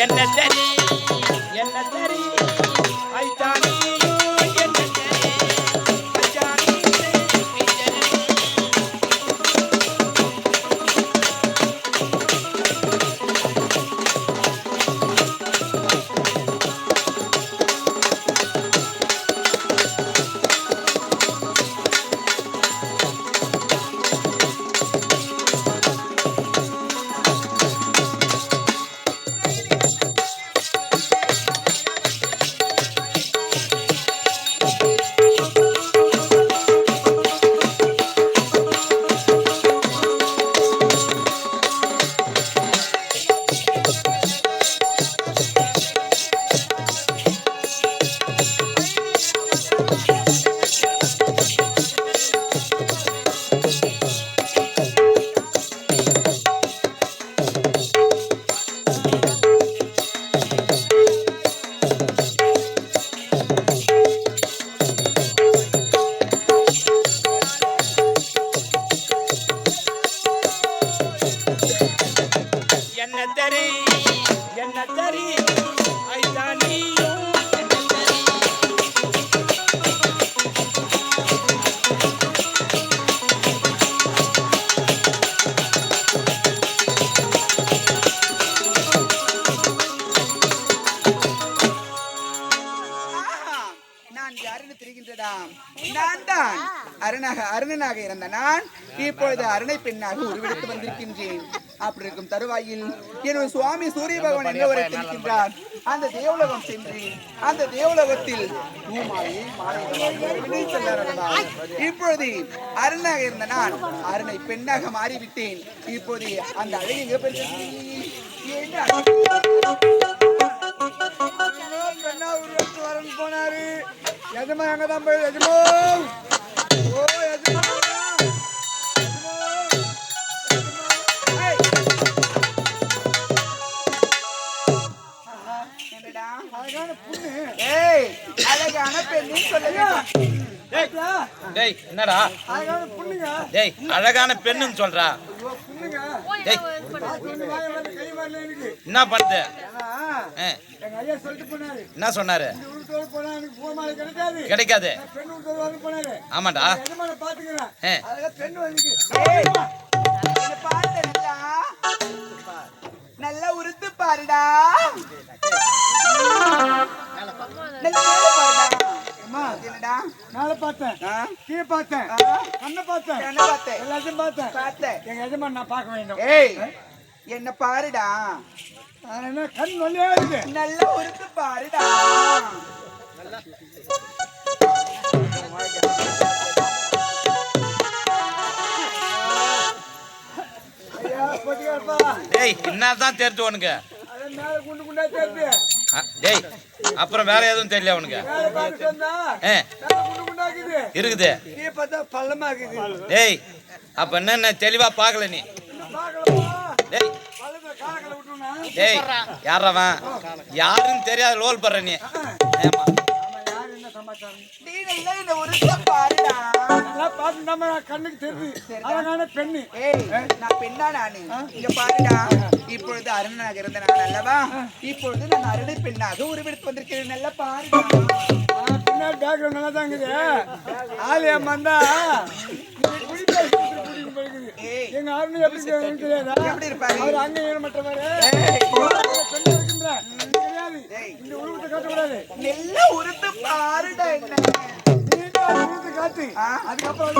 என்ன சரி என்ன சரி ஐதானி என்ன சரி ஐதானியும் அருணனாக இருந்த நான் இப்பொழுது அருணை பெண்ணாக உருவெடுத்து வந்திருக்கின்றேன். அப்படி இருக்கும் தருவாயில் என்னுடைய சுவாமி சூரிய பகவான் எங்க வரை இருக்கின்றார். அந்த தேவலோகம் சென்று அந்த தேவலோகத்தில் இப்பொழுது அருணாக இருந்த நான் அருணை பெண்ணாக மாறிவிட்டேன். இப்போது அந்த அழகு போனாரு. எஜமா அங்கதான் போய் எஜமோ அழகான பெண்ணு சொல்லுங்க. என்னடா அழகான பெண்ணுன்னு சொல்றா? என்ன பண்ணுது? என்ன சொன்னாரு? கிடைக்காது. ஆமாடா நல்லா உறுத்து பாருடா. மேல பார்த்தேன், கீழே பார்த்தேன், கண்ணை பார்த்தேன், எல்லாத்தையும் பார்த்தேன். எங்க எஜமான் நான் பார்க்க வேண்டும். என்ன பாருடா. என்ன கண் வழியா இருக்கு. நல்லா உறுத்து பாருடா. என்னதான் தெரிஞ்சு உனக்கு? அப்புறம் வேற எதுவும் தெரியல உனக்கு? இருக்குது. டேய் அப்ப என்ன தெளிவா பாக்கல நீ? டேய் யாரவன் யாருன்னு தெரியாத லோல் பண்ற நீ? இப்பொழுது அருணனாக இருந்த நான் அல்லவா, இப்பொழுது நான் அருணை பெண்ணாக உருவெடுத்து வந்திருக்கிறேன். நல்லா பாருடா. நல்லா தான் ஆலயம் வந்தா எங்க அருண் எப்படி இருப்பாரு? அவர் அங்க ஏறமற்றவரு இந்த உருவத்தை காட்டக்கூடாது. நல்ல உருத்து பாருடா. என்ன உருவத்தை காட்டு. அதுக்கப்புறம்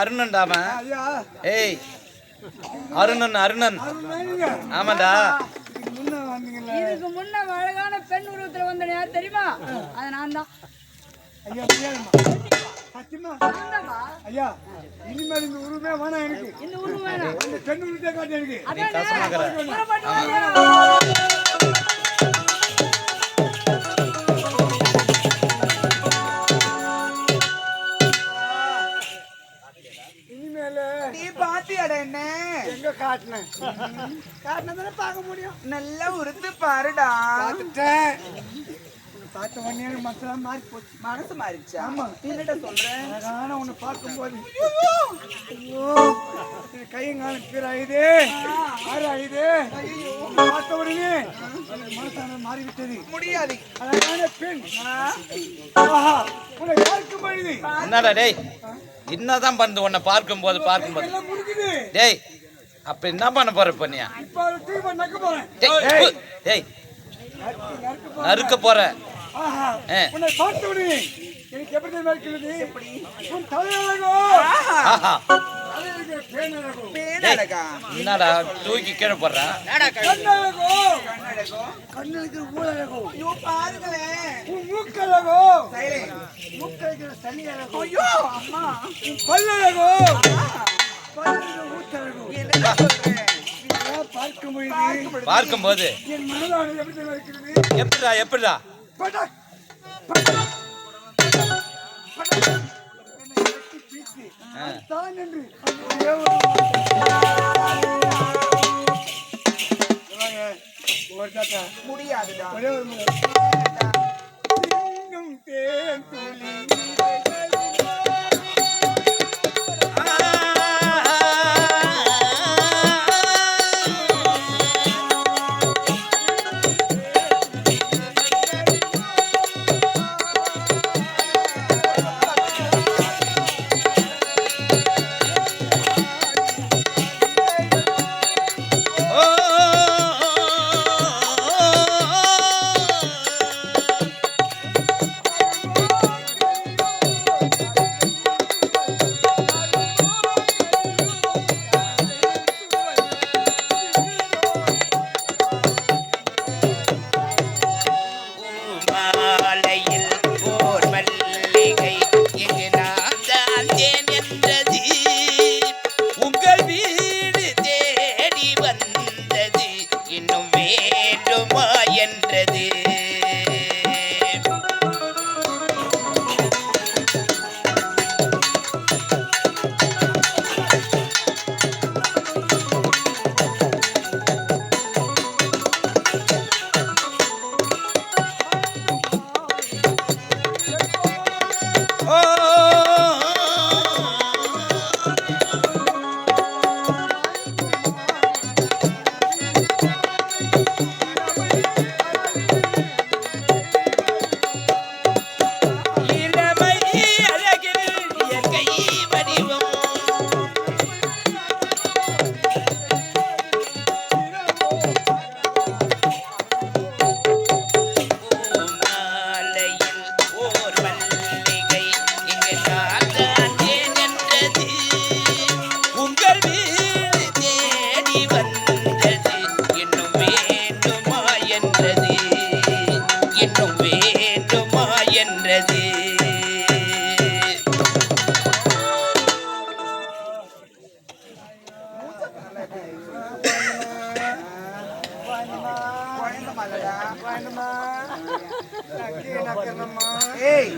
அருணன்டாமன். ஏய் அருணன் அருணன். ஆமாண்டா. இதுக்கு முன்ன அழகான பெண் உருவத்துல வந்த யார் தெரியுமா? அது நான் தான். ஐயா இனிமேல் இந்த உருவமே வேணாம் எனக்கு. இந்த உருவம் வேணாம். அந்த பெண் உருவத்தை காட்டு எனக்கு. இனிமேல நீ பாத்தியாடா என்ன எங்க காட்டினேன் காட்டினதானே பார்க்க முடியும். நல்லா உறுத்து பாருடா. பார்த்துட்டேன். பார்த்த உடனே எனக்கு மனசுலாம் மாறி போச்சு. மனசு மாறிடுச்சா? ஆமா. என்னடா சொல்றேன்? அழகான உன்னை பார்க்கும்போது ஐயோ என் கையும் காலம் கீழாயுது ஆறாயுது. பார்த்த உடனே மனசான மாறிவிட்டது. முடியாது. அழகான பெண். ஆஹா உன்னை பார்க்கும் பொழுது என்னடா டேய், என்னதான் பண்ணுது உன்னை பார்க்கும்போது எல்லாம் முடிக்குது. டேய், அப்ப என்ன பண்ண போற பண்ணியா? இப்போ ஒரு தூக்கி நக்க போறேன். டேய் நறுக்க போற. ஆஹா உன்னை பார்த்த உடனே எனக்கு எப்படி இருக்கிறது? உன் தலையழகோ ஆஹா தலையழகு பேனழகோ பேனழகா? என்னடா தூக்கி கீழே போடுற? கண்ணழகோ கண்ணழகோ? கண்ணழகு ஊழழகோ ஐயோ பாருங்களேன். உன் மூக்கழகோ சைலண்ட். மூக்கழகு சனி அழகோ ஐயோ அம்மா. உன் பல்லழகோ பல்லழகு ஊத்தழகோ. என்னடா சொல்றேன்? இதெல்லாம் பார்க்கும்போது பார்க்கும்போது என் மனதானது எப்படி இருக்கிறது? எப்படிடா படக் படக் படக் என்னை வெட்டி பீச்சு தான் என்று ஒரு தாத்தா முடியாதுடா. ஒரே ஒரு முறை இன்னும் தேன் துளி ஏய்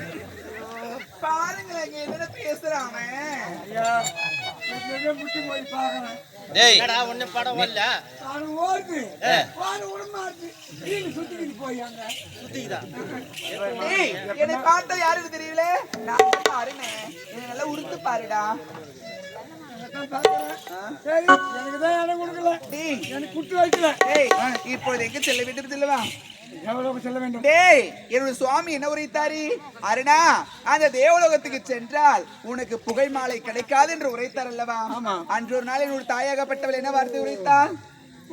பாருங்களேன் என்ன பேசுறாங்க. முட்டி போய் பார்க்கறேன். டேய் ஒண்ணு படம் வரல. அது ஓடுது வாரு உடமாச்சு நீங்க சுத்திக்கிட்டு போய் அங்க ஏய் என்னை பார்த்தா யாருக்கு தெரியல? நான் தான் அருணே. என்ன நல்லா உருத்து பாருடா. சரி எனக்கு தான் இடம் கொடுக்கல. டேய் எனக்கு குட்டு வைக்கல. டேய் இப்பொழுது எங்க செல்ல வேண்டும் செல்லவா? எவ்வளவு செல்ல வேண்டும்? டேய் என்னோட சுவாமி என்ன உரைத்தாரு? அருணா அந்த தேவலோகத்துக்கு சென்றால் உனக்கு புகழ் மாலை கிடைக்காது என்று உரைத்தார் அல்லவா? அன்று ஒரு நாள் என்னோட தாயாகப்பட்டவள் என்ன வார்த்தை உரைத்தாள்?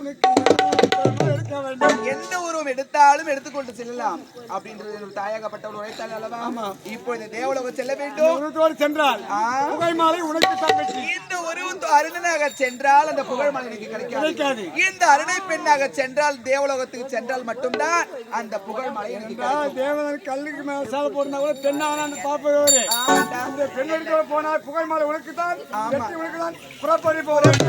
உனக்கு எடுக்க வேண்டும். எந்த உருவம் எடுத்தாலும் எடுத்துக்கொண்டு செல்லலாம் அப்படின்றது என்னோட தாயாகப்பட்டவள் உரைத்தாள் அல்லவா? இப்பொழுது தேவலோகம் செல்ல வேண்டும். உருவத்தோடு சென்றால் புகழ் மாலை உனக்கு தான் வெற்றி. இந்த உருவம் அருணனாக சென்றால் அந்த புகழ் மாலை எனக்கு கிடைக்காது. இந்த அருணை பெண்ணாக சென்றால் தேவலோகத்துக்கு சென்றால் மட்டும்தான் அந்த புகழ் மாலை எனக்கு கிடைக்கும். தேவதன் கல்லுக்கு மேல சால போடுறா கூட பெண்ணான அந்த பாப்பையோரு அந்த பெண் எடுக்க போனால் புகழ் மாலை உனக்கு தான் வெற்றி உனக்கு தான் புறப்படி போறேன்.